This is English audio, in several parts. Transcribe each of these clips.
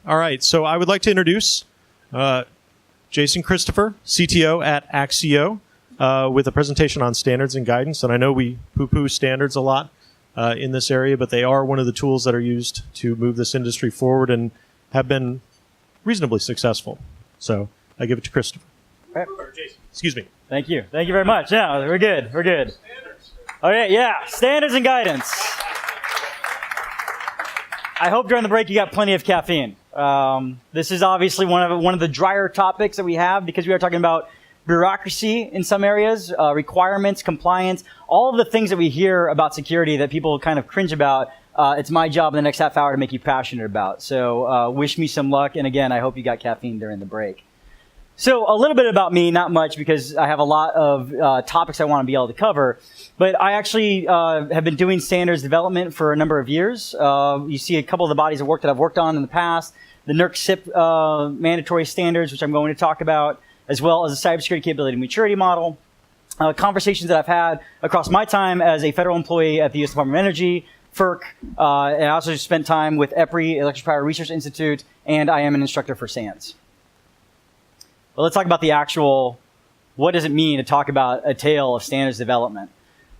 All right, so I would like to introduce Jason Christopher, CTO at Axio, with a presentation on standards and guidance. And I know we poo-poo standards a lot in this area, but they are one of the tools that are used to move this industry forward and have been reasonably successful. So I give it to Christopher. Right. Or Jason. Excuse me. Thank you. Thank you very much. Yeah, we're good. We're good. Standards. Okay, yeah, standards and guidance. I hope during the break you got plenty of caffeine. This is obviously one of the drier topics that we have because we are talking about bureaucracy in some areas, requirements, compliance, all of the things that we hear about security that people kind of cringe about. It's my job in the next half hour to make you passionate about. So wish me some luck. And again, I hope you got caffeine during the break. So a little bit about me, not much because I have a lot of topics I want to be able to cover. But I actually have been doing standards development for a number of years. You see a couple of the bodies of work that I've worked on in the past. The NERC CIP mandatory standards, which I'm going to talk about, as well as the cybersecurity capability maturity model. Conversations that I've had across my time as a federal employee at the U.S. Department of Energy, FERC, and I also spent time with EPRI, Electric Power Research Institute, and I am an instructor for SANS. But let's talk about the actual, what does it mean to talk about a tale of standards development?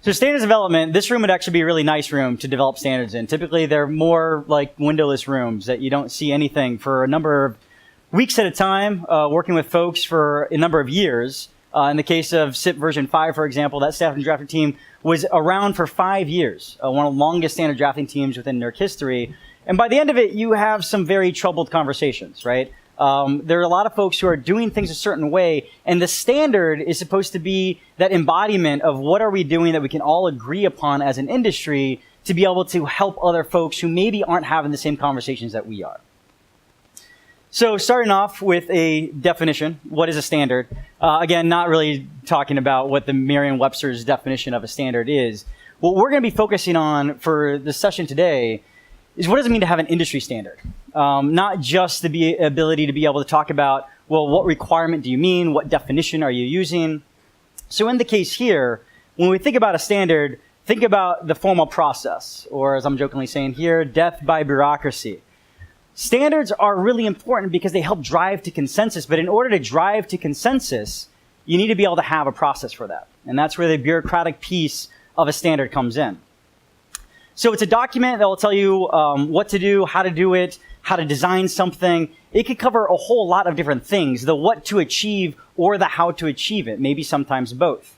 So standards development, this room would actually be a really nice room to develop standards in. Typically, they're more like windowless rooms that you don't see anything for a number of weeks at a time, working with folks for a number of years. In the case of CIP version 5, for example, that staff and drafting team was around for 5 years, one of the longest standard drafting teams within NERC history. And by the end of it, you have some very troubled conversations, right? There are a lot of folks who are doing things a certain way, and the standard is supposed to be that embodiment of what are we doing that we can all agree upon as an industry to be able to help other folks who maybe aren't having the same conversations that we are. So starting off with a definition, what is a standard? Again, not really talking about what the Merriam-Webster's definition of a standard is. What we're going to be focusing on for the session today is what does it mean to have an industry standard? Not just the ability to be able to talk about, well, what requirement do you mean? What definition are you using? So in the case here, when we think about a standard, think about the formal process, or as I'm jokingly saying here, death by bureaucracy. Standards are really important because they help drive to consensus, but in order to drive to consensus, you need to be able to have a process for that. And that's where the bureaucratic piece of a standard comes in. So it's a document that will tell you what to do, how to design something. It could cover a whole lot of different things, the what to achieve or the how to achieve it, maybe sometimes both.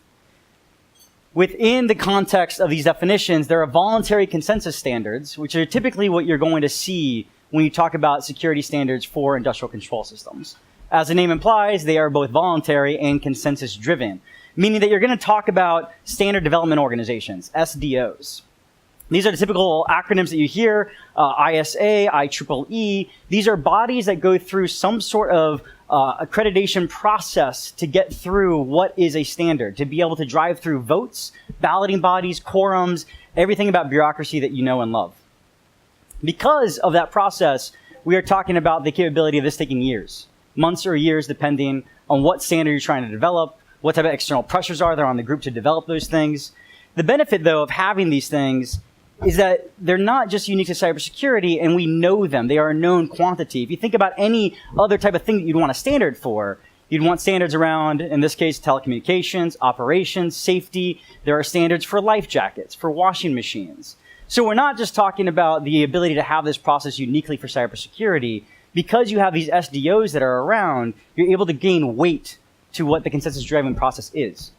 Within the context of these definitions, there are voluntary consensus standards, which are typically what you're going to see when you talk about security standards for industrial control systems. As the name implies, they are both voluntary and consensus-driven, meaning that you're going to talk about standard development organizations, SDOs. These are the typical acronyms that you hear, ISA, IEEE. These are bodies that go through some sort of accreditation process to get through what is a standard, to be able to drive through votes, balloting bodies, quorums, everything about bureaucracy that you know and love. Because of that process, we are talking about the capability of this taking years, months or years, depending on what standard you're trying to develop, what type of external pressures are there on the group to develop those things. The benefit, though, of having these things is that they're not just unique to cybersecurity, and we know them. They are a known quantity. If you think about any other type of thing that you'd want a standard for, you'd want standards around, in this case, telecommunications, operations, safety. There are standards for life jackets, for washing machines. So we're not just talking about the ability to have this process uniquely for cybersecurity. Because you have these SDOs that are around, you're able to gain weight to what the consensus-driven process is.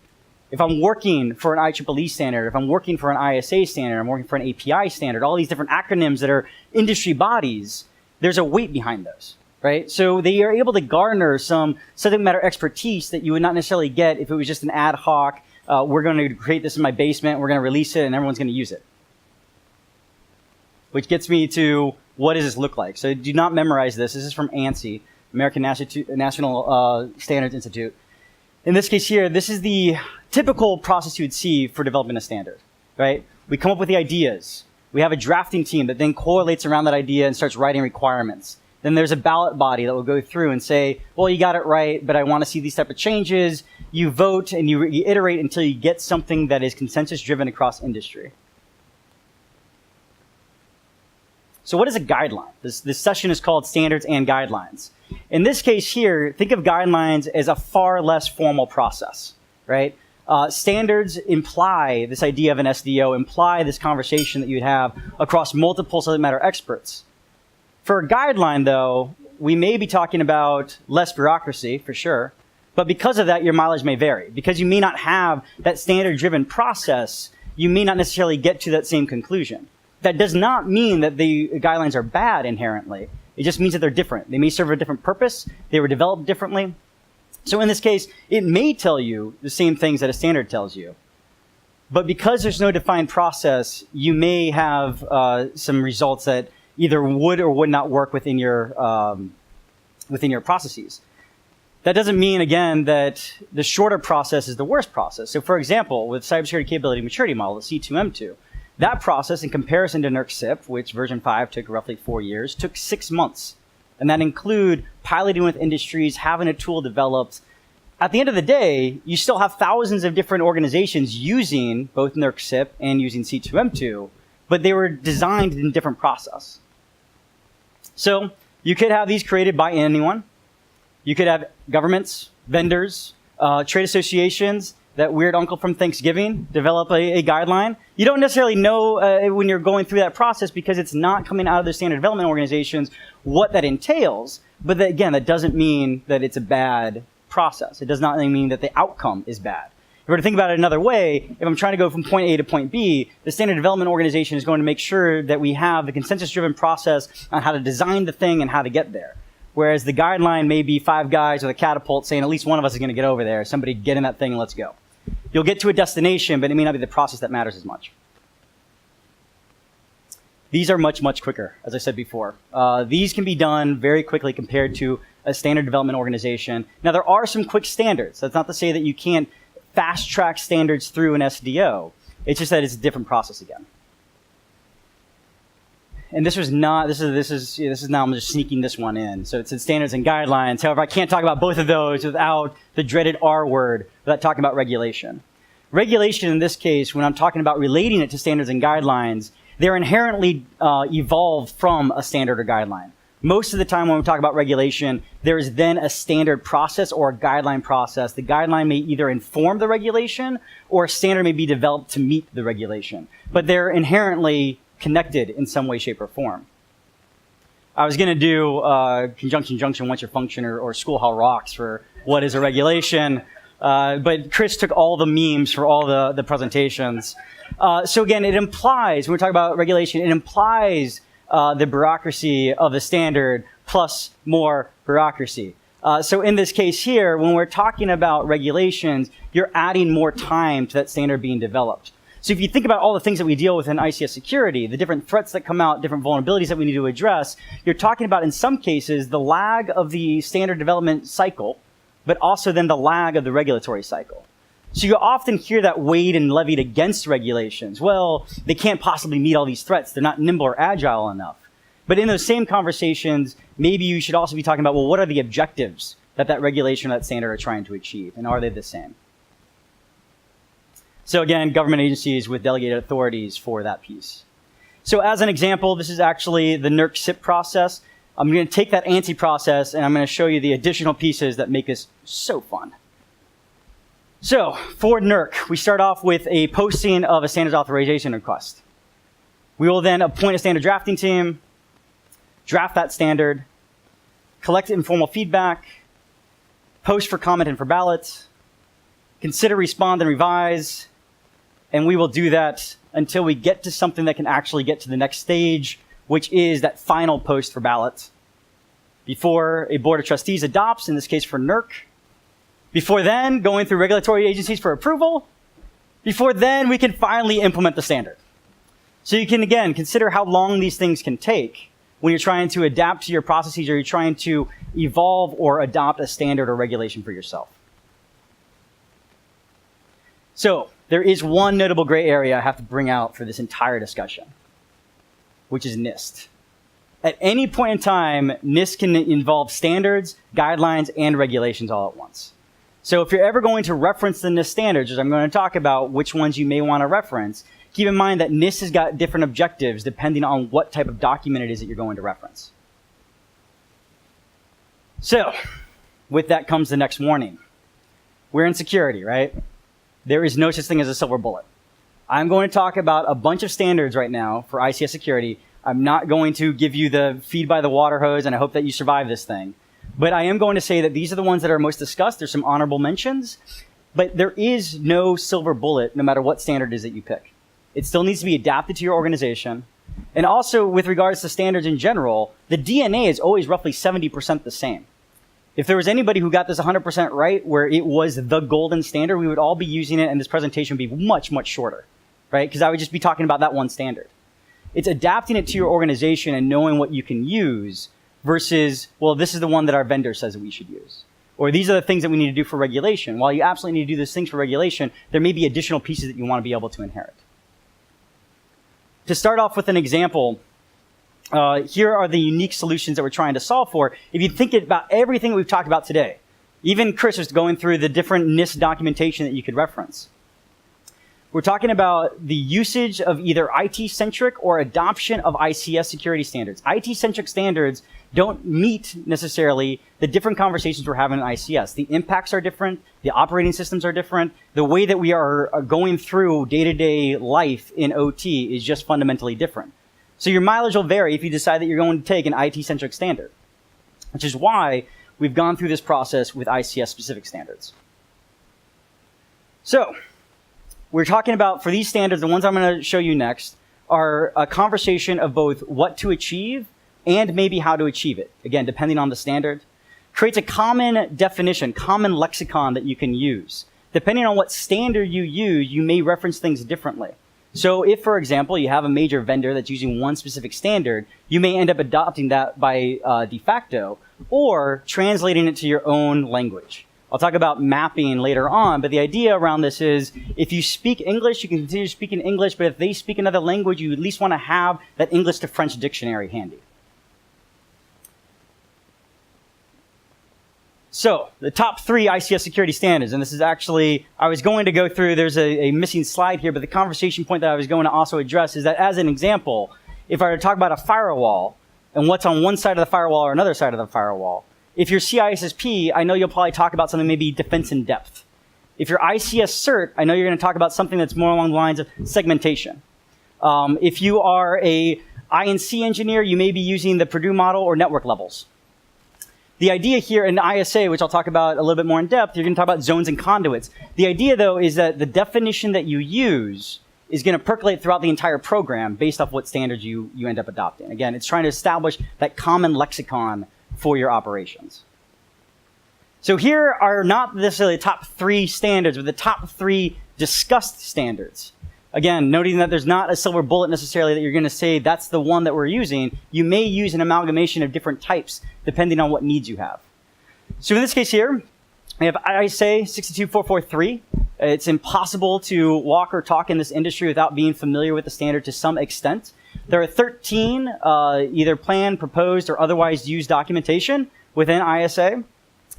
If I'm working for an IEEE standard, if I'm working for an ISA standard, I'm working for an API standard, all these different acronyms that are industry bodies, there's a weight behind those, right? So they are able to garner some subject matter expertise that you would not necessarily get if it was just an ad hoc, we're going to create this in my basement, we're going to release it, and everyone's going to use it. Which gets me to, what does this look like? So do not memorize this. This is from ANSI, American National Standards Institute. In this case here, this is the typical process you would see for developing a standard, right? We come up with the ideas. We have a drafting team that then correlates around that idea and starts writing requirements. Then there's a ballot body that will go through and say, well, you got it right, but I want to see these type of changes. You vote and you iterate until you get something that is consensus-driven across industry. So what is a guideline? This session is called Standards and Guidelines. In this case here, think of guidelines as a far less formal process, right? Standards imply this idea of an SDO, imply this conversation that you'd have across multiple subject matter experts. For a guideline, though, we may be talking about less bureaucracy, for sure, but because of that, your mileage may vary. Because you may not have that standard-driven process, you may not necessarily get to that same conclusion. That does not mean that the guidelines are bad inherently. It just means that they're different. They may serve a different purpose. They were developed differently. So in this case, it may tell you the same things that a standard tells you. But because there's no defined process, you may have some results that either would or would not work within your processes. That doesn't mean, again, that the shorter process is the worst process. So for example, with Cybersecurity Capability Maturity Model, the C2M2, that process in comparison to NERC CIP, which version 5 took roughly 4 years, took 6 months. And that include piloting with industries, having a tool developed. At the end of the day, you still have thousands of different organizations using both NERC CIP and using C2M2, but they were designed in different process. So you could have these created by anyone. You could have governments, vendors, trade associations, that weird uncle from Thanksgiving develop a guideline. You don't necessarily know when you're going through that process because it's not coming out of the standard development organizations what that entails. But that, again, that doesn't mean that it's a bad process. It does not mean that the outcome is bad. If we're to think about it another way, if I'm trying to go from point A to point B, the standard development organization is going to make sure that we have the consensus-driven process on how to design the thing and how to get there. Whereas the guideline may be 5 guys with a catapult saying at least one of us is going to get over there. Somebody get in that thing and let's go. You'll get to a destination, but it may not be the process that matters as much. These are much, much quicker, as I said before. These can be done very quickly compared to a standard development organization. Now, there are some quick standards. That's not to say that you can't fast-track standards through an SDO. It's just that it's a different process again. And this is now I'm just sneaking this one in. So it's in standards and guidelines. However, I can't talk about both of those without the dreaded R word, without talking about regulation. Regulation in this case, when I'm talking about relating it to standards and guidelines, they're inherently evolved from a standard or guideline. Most of the time when we talk about regulation, there is then a standard process or a guideline process. The guideline may either inform the regulation or a standard may be developed to meet the regulation. But they're inherently connected in some way, shape, or form. I was going to do conjunction, junction, once your function, or school hall rocks for what is a regulation, but Chris took all the memes for all the presentations. So again, it implies, when we're talking about regulation, it implies the bureaucracy of the standard plus more bureaucracy. So in this case here, when we're talking about regulations, you're adding more time to that standard being developed. So if you think about all the things that we deal with in ICS security, the different threats that come out, different vulnerabilities that we need to address, you're talking about, in some cases, the lag of the standard development cycle, but also then the lag of the regulatory cycle. So you often hear that weighed and levied against regulations. Well, they can't possibly meet all these threats. They're not nimble or agile enough. But in those same conversations, maybe you should also be talking about, well, what are the objectives that regulation or that standard are trying to achieve? And are they the same? So again, government agencies with delegated authorities for that piece. So as an example, this is actually the NERC CIP process. I'm going to take that ANSI process and I'm going to show you the additional pieces that make this so fun. So for NERC, we start off with a posting of a standards authorization request. We will then appoint a standard drafting team, draft that standard, collect informal feedback, post for comment and for ballots, consider, respond, and revise. And we will do that until we get to something that can actually get to the next stage, which is that final post for ballots. Before a board of trustees adopts, in this case for NERC. Before then, going through regulatory agencies for approval. Before then, we can finally implement the standard. So you can, again, consider how long these things can take when you're trying to adapt to your processes or you're trying to evolve or adopt a standard or regulation for yourself. So there is one notable gray area I have to bring out for this entire discussion, which is NIST. At any point in time, NIST can involve standards, guidelines, and regulations all at once. So if you're ever going to reference the NIST standards, as I'm going to talk about which ones you may want to reference, keep in mind that NIST has got different objectives depending on what type of document it is that you're going to reference. So, with that comes the next warning. We're in security, right? There is no such thing as a silver bullet. I'm going to talk about a bunch of standards right now for ICS security. I'm not going to give you the feed by the water hose, and I hope that you survive this thing. But I am going to say that these are the ones that are most discussed. There's some honorable mentions, but there is no silver bullet no matter what standard it is that you pick. It still needs to be adapted to your organization. And also, with regards to standards in general, the DNA is always roughly 70% the same. If there was anybody who got this 100% right, where it was the golden standard, we would all be using it, and this presentation would be much, much shorter, right? Because I would just be talking about that one standard. It's adapting it to your organization and knowing what you can use versus, well, this is the one that our vendor says that we should use. Or these are the things that we need to do for regulation. While you absolutely need to do those things for regulation, there may be additional pieces that you want to be able to inherit. To start off with an example, here are the unique solutions that we're trying to solve for. If you think about everything we've talked about today, even Chris was going through the different NIST documentation that you could reference. We're talking about the usage of either IT-centric or adoption of ICS security standards. IT-centric standards don't meet necessarily the different conversations we're having in ICS. The impacts are different. The operating systems are different. The way that we are going through day-to-day life in OT is just fundamentally different. So your mileage will vary if you decide that you're going to take an IT-centric standard, which is why we've gone through this process with ICS-specific standards. So we're talking about, for these standards, the ones I'm going to show you next, are a conversation of both what to achieve and maybe how to achieve it. Again, depending on the standard. Creates a common definition, common lexicon that you can use. Depending on what standard you use, you may reference things differently. So if, for example, you have a major vendor that's using one specific standard, you may end up adopting that by de facto or translating it to your own language. I'll talk about mapping later on, but the idea around this is if you speak English, you can continue speaking English, but if they speak another language, you at least want to have that English to French dictionary handy. So, the top 3 ICS security standards, and this is actually, I was going to go through, there's a missing slide here, but the conversation point that I was going to also address is that as an example, if I were to talk about a firewall, and what's on one side of the firewall or another side of the firewall, if you're CISSP, I know you'll probably talk about something maybe defense in depth. If you're ICS CERT, I know you're going to talk about something that's more along the lines of segmentation. If you are a INC engineer, you may be using the Purdue model or network levels. The idea here in the ISA, which I'll talk about a little bit more in depth, you're going to talk about zones and conduits. The idea, though, is that the definition that you use is going to percolate throughout the entire program based off what standards you end up adopting. Again, it's trying to establish that common lexicon for your operations. So here are not necessarily the top 3 standards, but the top 3 discussed standards. Again, noting that there's not a silver bullet necessarily that you're going to say that's the one that we're using. You may use an amalgamation of different types depending on what needs you have. So in this case here, we have ISA 62443. It's impossible to walk or talk in this industry without being familiar with the standard to some extent. There are 13 either planned, proposed, or otherwise used documentation within ISA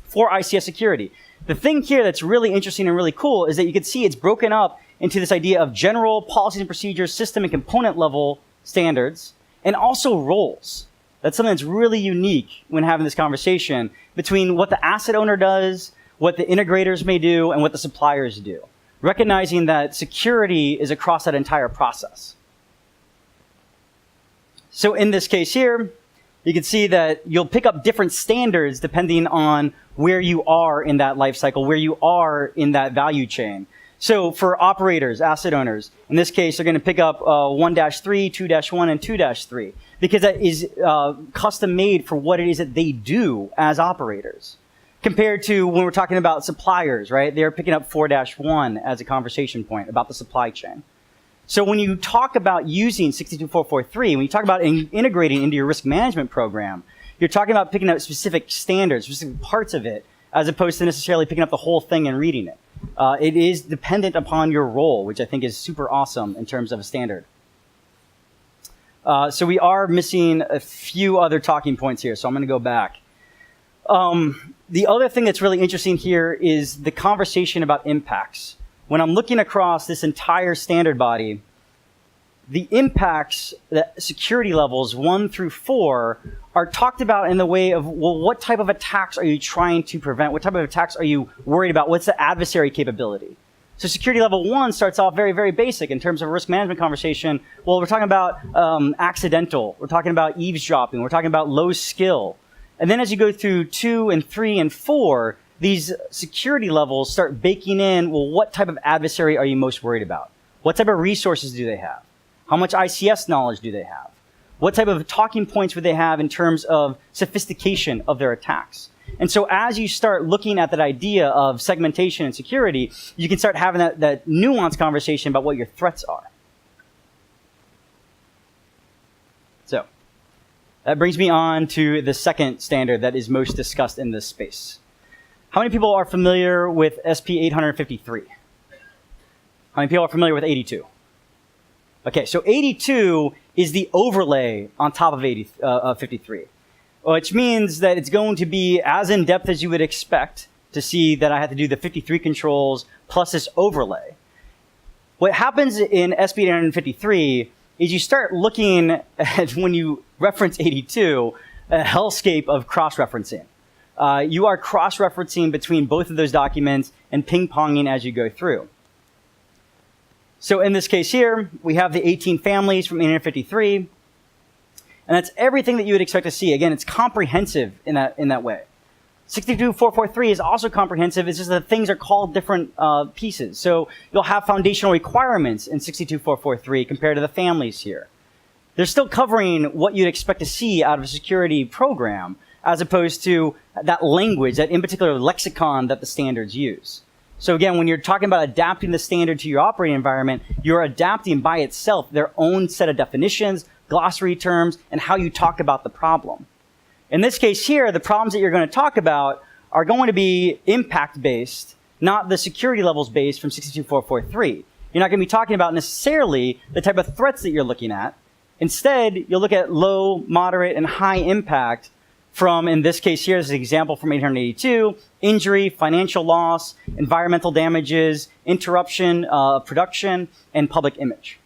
for ICS security. The thing here that's really interesting and really cool is that you can see it's broken up into this idea of general policies and procedures, system and component level standards, and also roles. That's something that's really unique when having this conversation between what the asset owner does, what the integrators may do, and what the suppliers do. Recognizing that security is across that entire process. So in this case here, you can see that you'll pick up different standards depending on where you are in that life cycle, where you are in that value chain. So for operators, asset owners, in this case, they're going to pick up 1-3, 2-1, and 2-3 because that is custom made for what it is that they do as operators. Compared to when we're talking about suppliers, right? They're picking up 4-1 as a conversation point about the supply chain. So when you talk about using 62443, when you talk about integrating into your risk management program, you're talking about picking up specific standards, specific parts of it, as opposed to necessarily picking up the whole thing and reading it. It is dependent upon your role, which I think is super awesome in terms of a standard. So we are missing a few other talking points here, so I'm going to go back. The other thing that's really interesting here is the conversation about impacts. When I'm looking across this entire standard body, the impacts, the security levels 1 through 4 are talked about in the way of, well, what type of attacks are you trying to prevent? What type of attacks are you worried about? What's the adversary capability? So security level 1 starts off very, very basic in terms of risk management conversation. Well, we're talking about accidental. We're talking about eavesdropping. We're talking about low skill. And then as you go through 2 and 3 and 4, these security levels start baking in, well, what type of adversary are you most worried about? What type of resources do they have? How much ICS knowledge do they have? What type of talking points would they have in terms of sophistication of their attacks? And so as you start looking at that idea of segmentation and security, you can start having that nuanced conversation about what your threats are. So that brings me on to the second standard that is most discussed in this space. How many people are familiar with SP 853? How many people are familiar with 82? Okay, so 82 is the overlay on top of 53, which means that it's going to be as in-depth as you would expect to see that I have to do the 53 controls plus this overlay. What happens in SP 853 is you start looking at, when you reference 82, a hellscape of cross-referencing. You are cross-referencing between both of those documents and ping-ponging as you go through. So in this case here, we have the 18 families from 853, and that's everything that you would expect to see. Again, it's comprehensive in that way. 62443 is also comprehensive. It's just that things are called different pieces. So you'll have foundational requirements in 62443 compared to the families here. They're still covering what you'd expect to see out of a security program, as opposed to that language, that in particular lexicon that the standards use. So again, when you're talking about adapting the standard to your operating environment, you're adapting by itself their own set of definitions, glossary terms, and how you talk about the problem. In this case here, the problems that you're going to talk about are going to be impact-based, not the security levels based from 62443. You're not going to be talking about necessarily the type of threats that you're looking at. Instead, you'll look at low, moderate, and high impact from, in this case here, this is an example from 882, injury, financial loss, environmental damages, interruption of production, and public image.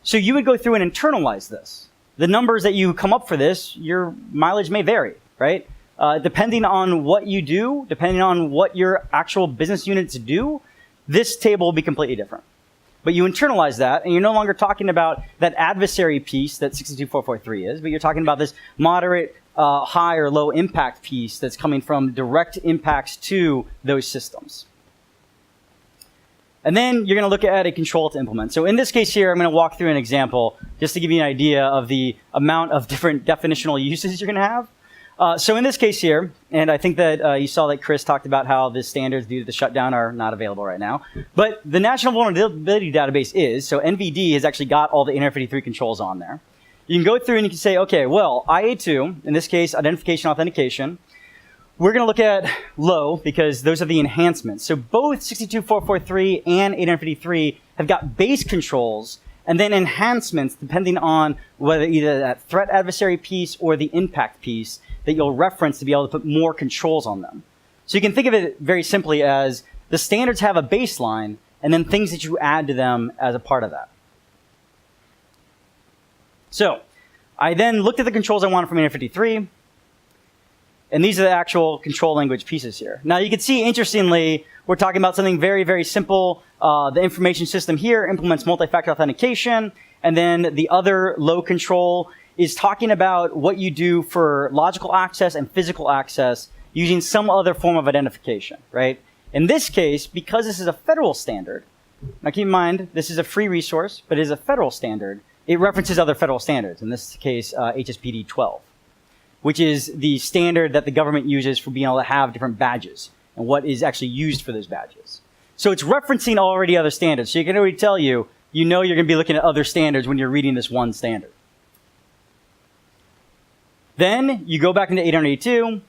So you would go through and internalize this. The numbers that you come up for this, your mileage may vary, right? Depending on what you do, depending on what your actual business units do, this table will be completely different. But you internalize that, and you're no longer talking about that adversary piece that 62443 is, but you're talking about this moderate, high or low impact piece that's coming from direct impacts to those systems. And then you're going to look at a control to implement. So in this case here, I'm going to walk through an example just to give you an idea of the amount of different definitional uses you're going to have. So in this case here, and I think that you saw that Chris talked about how the standards due to the shutdown are not available right now. But the National Vulnerability Database is, so NVD has actually got all the 853 controls on there. You can go through and you can say, okay, well, IA2, in this case, identification authentication, we're going to look at low because those are the enhancements. So both 62443 and 853 have got base controls and then enhancements depending on whether either that threat adversary piece or the impact piece that you'll reference to be able to put more controls on them. So you can think of it very simply as the standards have a baseline and then things that you add to them as a part of that. So I then looked at the controls I wanted from 853, and these are the actual control language pieces here. Now you can see, interestingly, we're talking about something very, very simple. The information system here implements multi-factor authentication, and then the other low control is talking about what you do for logical access and physical access using some other form of identification, right? In this case, because this is a federal standard, now keep in mind, this is a free resource, but it is a federal standard, it references other federal standards, in this case, HSPD 12, which is the standard that the government uses for being able to have different badges and what is actually used for those badges. So it's referencing already other standards. So you can already tell you know you're going to be looking at other standards when you're reading this one standard. Then you go back into 882,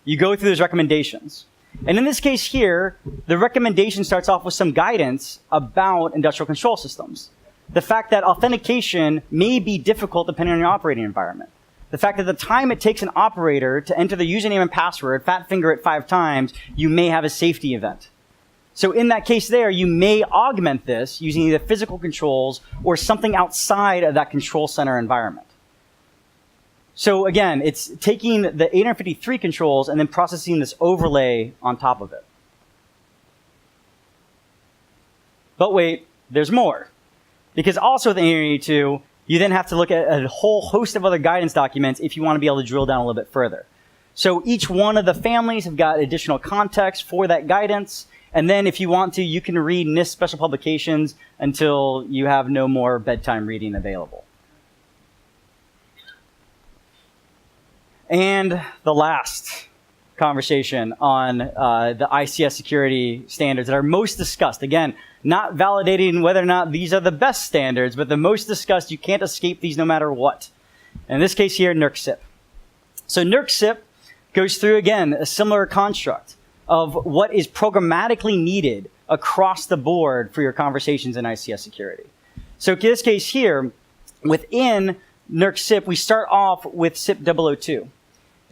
you go through those recommendations. And in this case here, the recommendation starts off with some guidance about industrial control systems. The fact that authentication may be difficult depending on your operating environment. The fact that the time it takes an operator to enter the username and password, fat finger it 5 times, you may have a safety event. So in that case there, you may augment this using either physical controls or something outside of that control center environment. So again, it's taking the 853 controls and then processing this overlay on top of it. But wait, there's more. Because also with the 882, you then have to look at a whole host of other guidance documents if you want to be able to drill down a little bit further. So each one of the families have got additional context for that guidance. And then if you want to, you can read NIST special publications until you have no more bedtime reading available. And the last conversation on the ICS security standards that are most discussed. Again, not validating whether or not these are the best standards, but the most discussed. You can't escape these no matter what. In this case here, NERC CIP. So NERC CIP goes through, again, a similar construct of what is programmatically needed across the board for your conversations in ICS security. So in this case here, within NERC CIP, we start off with CIP 002.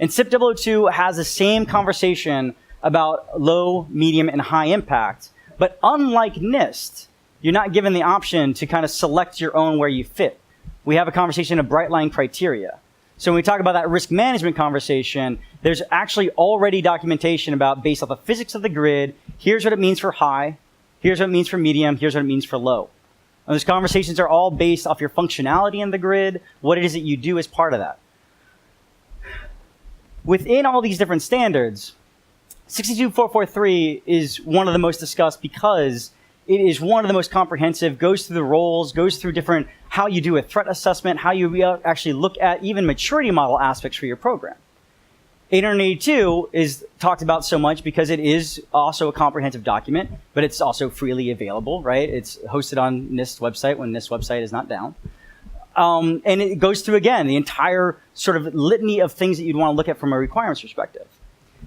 And CIP 002 has the same conversation about low, medium, and high impact. But unlike NIST, you're not given the option to kind of select your own where you fit. We have a conversation of bright line criteria. So when we talk about that risk management conversation, there's actually already documentation about, based off the physics of the grid, here's what it means for high, here's what it means for medium, here's what it means for low. And those conversations are all based off your functionality in the grid, what it is that you do as part of that. Within all these different standards, 62443 is one of the most discussed because it is one of the most comprehensive, goes through the roles, goes through different, how you do a threat assessment, how you actually look at even maturity model aspects for your program. 882 is talked about so much because it is also a comprehensive document, but it's also freely available, right? It's hosted on NIST website when NIST website is not down. And it goes through, again, the entire sort of litany of things that you'd want to look at from a requirements perspective.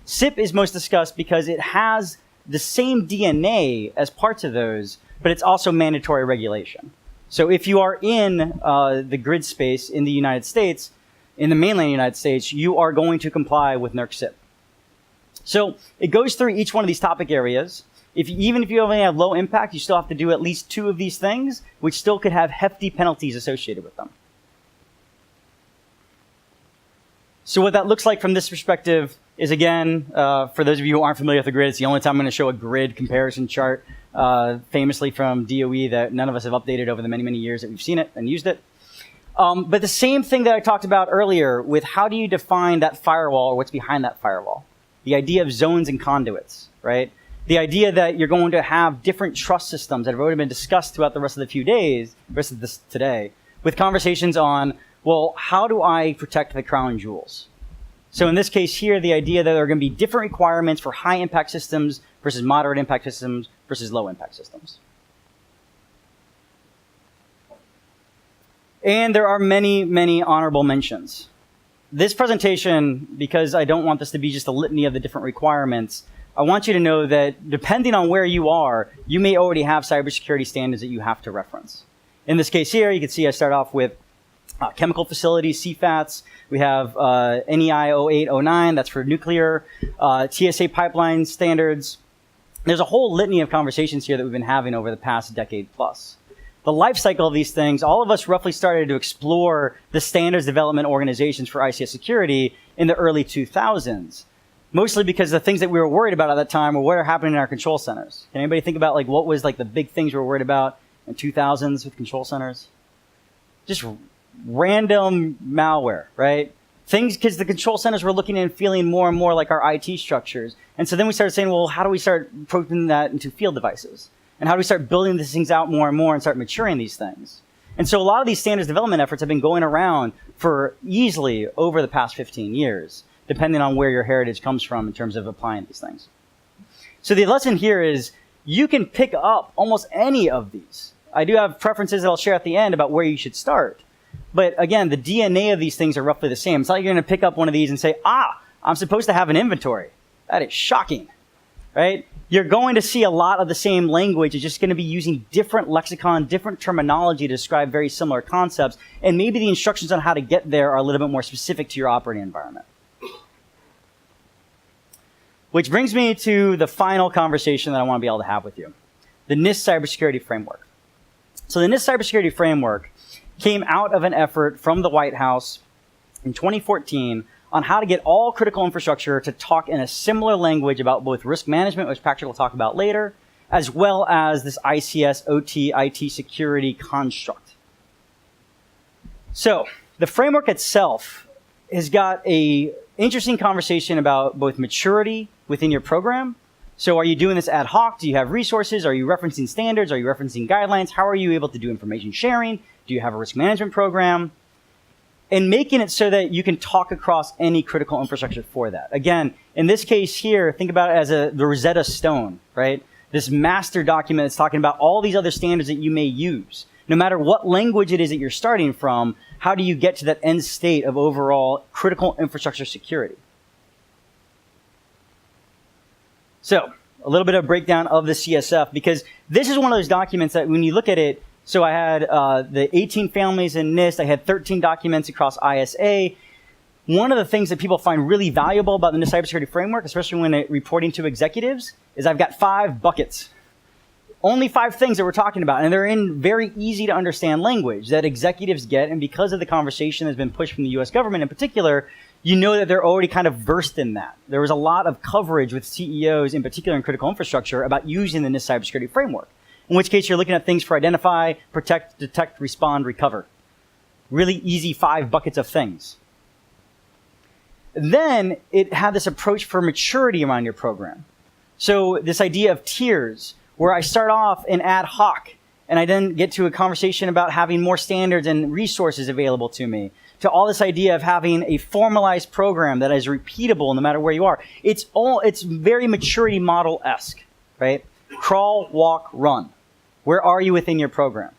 CIP is most discussed because it has the same DNA as parts of those, but it's also mandatory regulation. So if you are in the grid space in the United States, in the mainland United States, you are going to comply with NERC CIP. So it goes through each one of these topic areas. Even if you only have low impact, you still have to do at least 2 of these things, which still could have hefty penalties associated with them. So what that looks like from this perspective is, again, for those of you who aren't familiar with the grid, it's the only time I'm going to show a grid comparison chart, famously from DOE, that none of us have updated over the many, many years that we've seen it and used it. But the same thing that I talked about earlier with how do you define that firewall or what's behind that firewall? The idea of zones and conduits, right? The idea that you're going to have different trust systems that have already been discussed throughout the rest of this today, with conversations on, well, how do I protect the crown jewels? So in this case here, the idea that there are going to be different requirements for high impact systems versus moderate impact systems versus low impact systems. And there are many, many honorable mentions. This presentation, because I don't want this to be just a litany of the different requirements, I want you to know that depending on where you are, you may already have cybersecurity standards that you have to reference. In this case here, you can see I start off with chemical facilities, CFATs. We have NEI 0809, that's for nuclear, TSA pipeline standards. There's a whole litany of conversations here that we've been having over the past decade plus. The life cycle of these things, all of us roughly started to explore the standards development organizations for ICS security in the early 2000s. Mostly because the things that we were worried about at that time were what are happening in our control centers. Can anybody think about what was the big things we were worried about in 2000s with control centers? Just random malware, right? Things, because the control centers were looking and feeling more and more like our IT structures. And so then we started saying, well, how do we start putting that into field devices? And how do we start building these things out more and more and start maturing these things? And so a lot of these standards development efforts have been going around for easily over the past 15 years, depending on where your heritage comes from in terms of applying these things. So the lesson here is you can pick up almost any of these. I do have preferences that I'll share at the end about where you should start. But again, the DNA of these things are roughly the same. It's not like you're going to pick up one of these and say, I'm supposed to have an inventory. That is shocking, right? You're going to see a lot of the same language. It's just going to be using different lexicon, different terminology to describe very similar concepts. And maybe the instructions on how to get there are a little bit more specific to your operating environment. Which brings me to the final conversation that I want to be able to have with you. The NIST Cybersecurity Framework. So the NIST Cybersecurity Framework came out of an effort from the White House in 2014 on how to get all critical infrastructure to talk in a similar language about both risk management, which Patrick will talk about later, as well as this ICS OT IT security construct. So the framework itself has got a interesting conversation about both maturity within your program. So are you doing this ad hoc? Do you have resources? Are you referencing standards? Are you referencing guidelines? How are you able to do information sharing? Do you have a risk management program? And making it so that you can talk across any critical infrastructure for that. Again, in this case here, think about it as the Rosetta Stone, right? This master document that's talking about all these other standards that you may use. No matter what language it is that you're starting from, how do you get to that end state of overall critical infrastructure security? So, a little bit of breakdown of the CSF, because this is one of those documents that when you look at it, so I had the 18 families in NIST, I had 13 documents across ISA. One of the things that people find really valuable about the NIST Cybersecurity Framework, especially when reporting to executives, is I've got 5 buckets. Only 5 things that we're talking about, and they're in very easy to understand language that executives get, and because of the conversation that's been pushed from the US government in particular, you know that they're already kind of versed in that. There was a lot of coverage with CEOs, in particular in critical infrastructure, about using the NIST Cybersecurity Framework. In which case you're looking at things for identify, protect, detect, respond, recover. Really easy 5 buckets of things. Then it had this approach for maturity around your program. So this idea of tiers, where I start off in ad hoc, and I then get to a conversation about having more standards and resources available to me, to all this idea of having a formalized program that is repeatable no matter where you are. It's very maturity model-esque, right? Crawl, walk, run. Where are you within your program?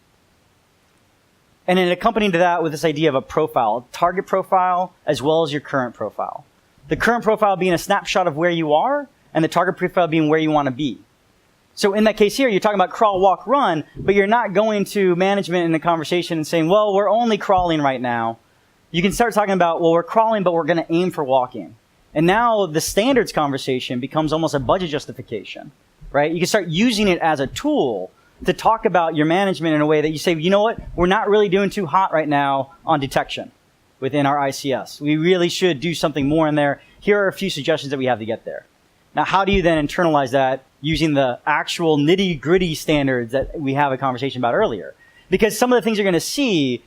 And then accompanying to that with this idea of a profile, target profile, as well as your current profile. The current profile being a snapshot of where you are, and the target profile being where you want to be. So in that case here, you're talking about crawl, walk, run, but you're not going to management in the conversation and saying, well, we're only crawling right now. You can start talking about, well, we're crawling, but we're going to aim for walking. And now the standards conversation becomes almost a budget justification, right? You can start using it as a tool to talk about your management in a way that you say, you know what, we're not really doing too hot right now on detection within our ICS. We really should do something more in there. Here are a few suggestions that we have to get there. Now, how do you then internalize that using the actual nitty-gritty standards that we have a conversation about earlier? Because some of the things you're going to see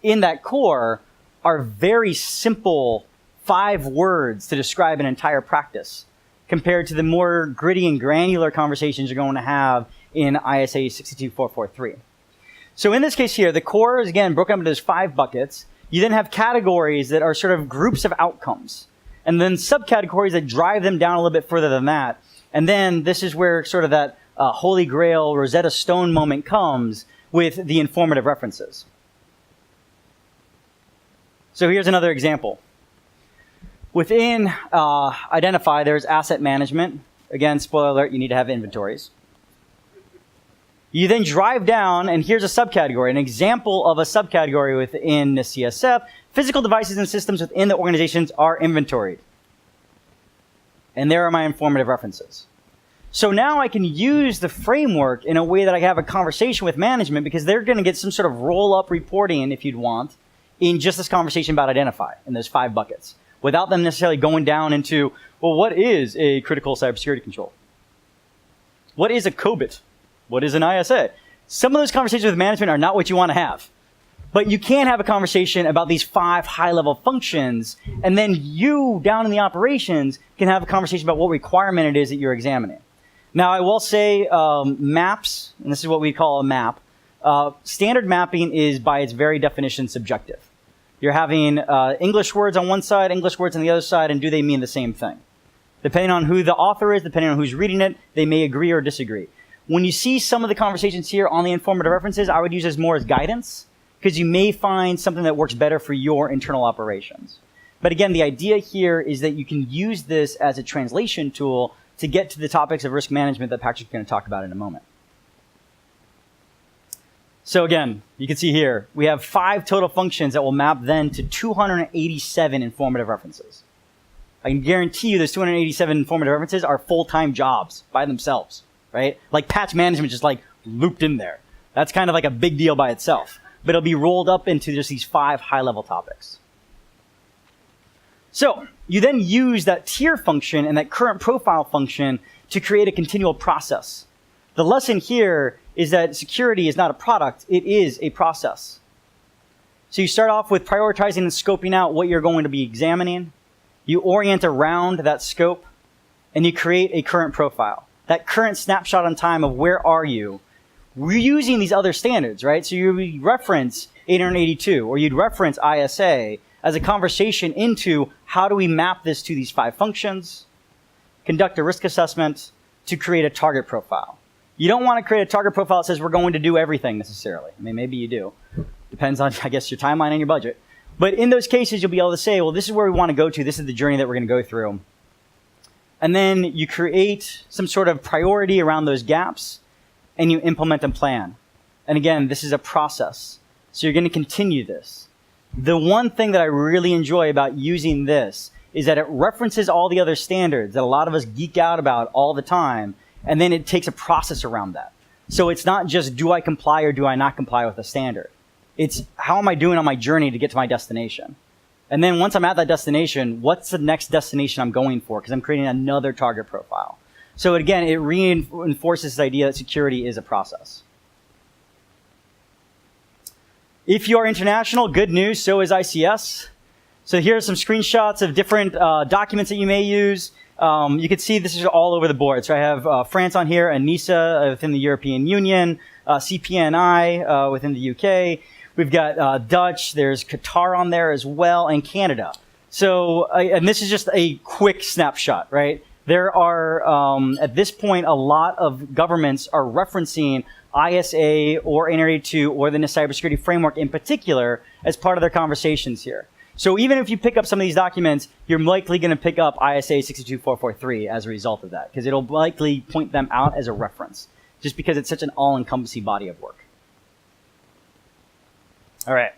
in that core are very simple 5 words to describe an entire practice compared to the more gritty and granular conversations you're going to have in ISA 62443. So in this case here, the core is again broken up into those 5 buckets. You then have categories that are sort of groups of outcomes, and then subcategories that drive them down a little bit further than that. And then this is where sort of that Holy Grail Rosetta Stone moment comes with the informative references. So here's another example. Within Identify, there's asset management. Again, spoiler alert, you need to have inventories. You then drive down, and here's a subcategory, an example of a subcategory within the CSF. Physical devices and systems within the organizations are inventoried. And there are my informative references. So now I can use the framework in a way that I can have a conversation with management, because they're going to get some sort of roll-up reporting, if you'd want, in just this conversation about Identify in those 5 buckets, without them necessarily going down into, well, what is a critical cybersecurity control? What is a COBIT? What is an ISA? Some of those conversations with management are not what you want to have. But you can have a conversation about these 5 high-level functions, and then you, down in the operations, can have a conversation about what requirement it is that you're examining. Now, I will say maps, and this is what we call a map. Standard mapping is, by its very definition, subjective. You're having English words on one side, English words on the other side, and do they mean the same thing? Depending on who the author is, depending on who's reading it, they may agree or disagree. When you see some of the conversations here on the informative references, I would use this more as guidance, because you may find something that works better for your internal operations. But again, the idea here is that you can use this as a translation tool to get to the topics of risk management that Patrick's going to talk about in a moment. So again, you can see here, we have 5 total functions that will map then to 287 informative references. I can guarantee you those 287 formative references are full-time jobs by themselves, right? Like patch management just like looped in there. That's kind of like a big deal by itself. But it'll be rolled up into just these 5 high-level topics. So you then use that tier function and that current profile function to create a continual process. The lesson here is that security is not a product, it is a process. So you start off with prioritizing and scoping out what you're going to be examining. You orient around that scope, and you create a current profile. That current snapshot in time of where are you. We're using these other standards, right? So you reference 882, or you'd reference ISA as a conversation into how do we map this to these 5 functions, conduct a risk assessment to create a target profile. You don't want to create a target profile that says we're going to do everything necessarily. I mean, maybe you do. Depends on, I guess, your timeline and your budget. But in those cases, you'll be able to say, well, this is where we want to go to. This is the journey that we're going to go through. And then you create some sort of priority around those gaps, and you implement and plan. And again, this is a process. So you're going to continue this. The one thing that I really enjoy about using this is that it references all the other standards that a lot of us geek out about all the time, and then it takes a process around that. So it's not just do I comply or do I not comply with a standard. It's how am I doing on my journey to get to my destination? And then once I'm at that destination, what's the next destination I'm going for? Because I'm creating another target profile. So again, it reinforces this idea that security is a process. If you are international, good news, so is ICS. So here are some screenshots of different documents that you may use. You can see this is all over the board. So I have France on here, NISA within the European Union, CPNI within the UK. We've got Dutch, there's Qatar on there as well, and Canada. So, and this is just a quick snapshot, right? There are, at this point, a lot of governments are referencing ISA or NR82 or the NIST Cybersecurity Framework in particular as part of their conversations here. So even if you pick up some of these documents, you're likely going to pick up ISA 62443 as a result of that, because it'll likely point them out as a reference, just because it's such an all-encompassing body of work. All right,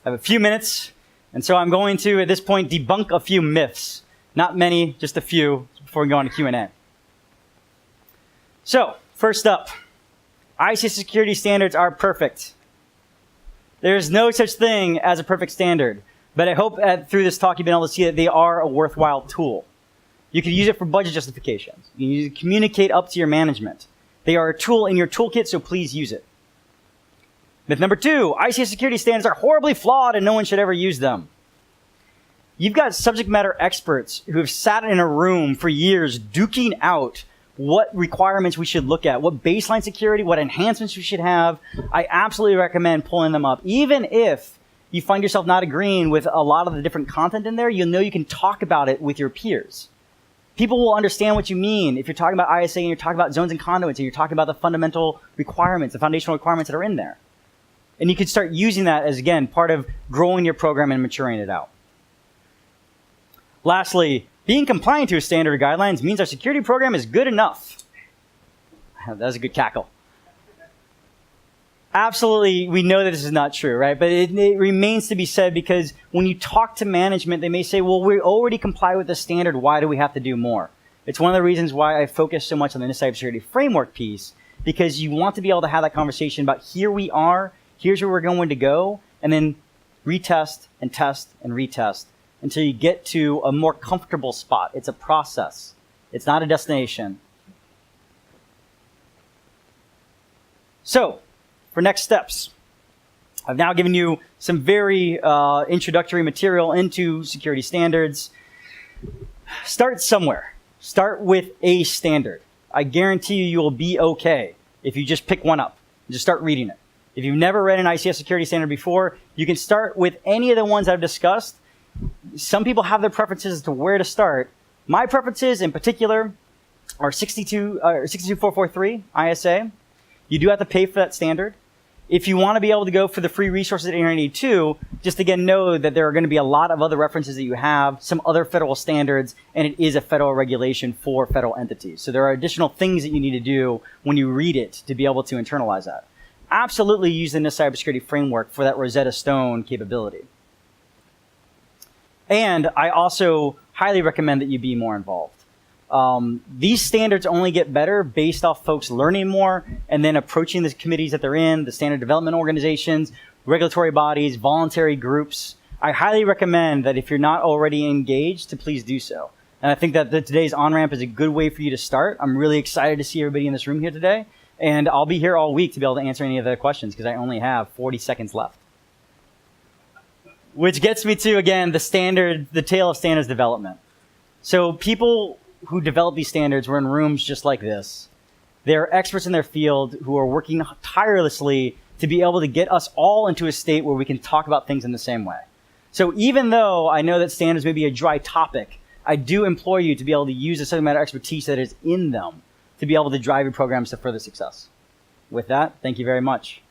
I have a few minutes, and so I'm going to, at this point, debunk a few myths. Not many, just a few, before we go on to Q&A. So, first up, ICS security standards are perfect. There's no such thing as a perfect standard, but I hope that through this talk you've been able to see that they are a worthwhile tool. You can use it for budget justifications. You can use it to communicate up to your management. They are a tool in your toolkit, so please use it. Myth number 2, ICS security standards are horribly flawed and no one should ever use them. You've got subject matter experts who have sat in a room for years duking out what requirements we should look at, what baseline security, what enhancements we should have. I absolutely recommend pulling them up. Even if you find yourself not agreeing with a lot of the different content in there, you'll know you can talk about it with your peers. People will understand what you mean if you're talking about ISA and you're talking about zones and conduits and you're talking about the fundamental requirements, the foundational requirements that are in there. And you can start using that as, again, part of growing your program and maturing it out. Lastly, being compliant to a standard or guidelines means our security program is good enough. That was a good cackle. Absolutely, we know that this is not true, right? But it remains to be said, because when you talk to management, they may say, well, we already comply with the standard. Why do we have to do more? It's one of the reasons why I focus so much on the NIST Cybersecurity Framework piece, because you want to be able to have that conversation about here we are, here's where we're going to go, and then retest and test and retest until you get to a more comfortable spot. It's a process. It's not a destination. So, for next steps, I've now given you some very introductory material into security standards. Start somewhere. Start with a standard. I guarantee you will be okay if you just pick one up and just start reading it. If you've never read an ICS security standard before, you can start with any of the ones I've discussed. Some people have their preferences as to where to start. My preferences in particular are 62443 ISA. You do have to pay for that standard. If you want to be able to go for the free resources at 882, just again know that there are going to be a lot of other references that you have, some other federal standards, and it is a federal regulation for federal entities. So there are additional things that you need to do when you read it to be able to internalize that. Absolutely use the NIST Cybersecurity Framework for that Rosetta Stone capability. And I also highly recommend that you be more involved. These standards only get better based off folks learning more and then approaching the committees that they're in, the standard development organizations, regulatory bodies, voluntary groups. I highly recommend that if you're not already engaged, to please do so. And I think that today's on-ramp is a good way for you to start. I'm really excited to see everybody in this room here today. And I'll be here all week to be able to answer any of the questions because I only have 40 seconds left. Which gets me to, again, the tale of standards development. So people who develop these standards were in rooms just like this. They're experts in their field who are working tirelessly to be able to get us all into a state where we can talk about things in the same way. So even though I know that standards may be a dry topic, I do implore you to be able to use the subject matter expertise that is in them to be able to drive your programs to further success. With that, thank you very much.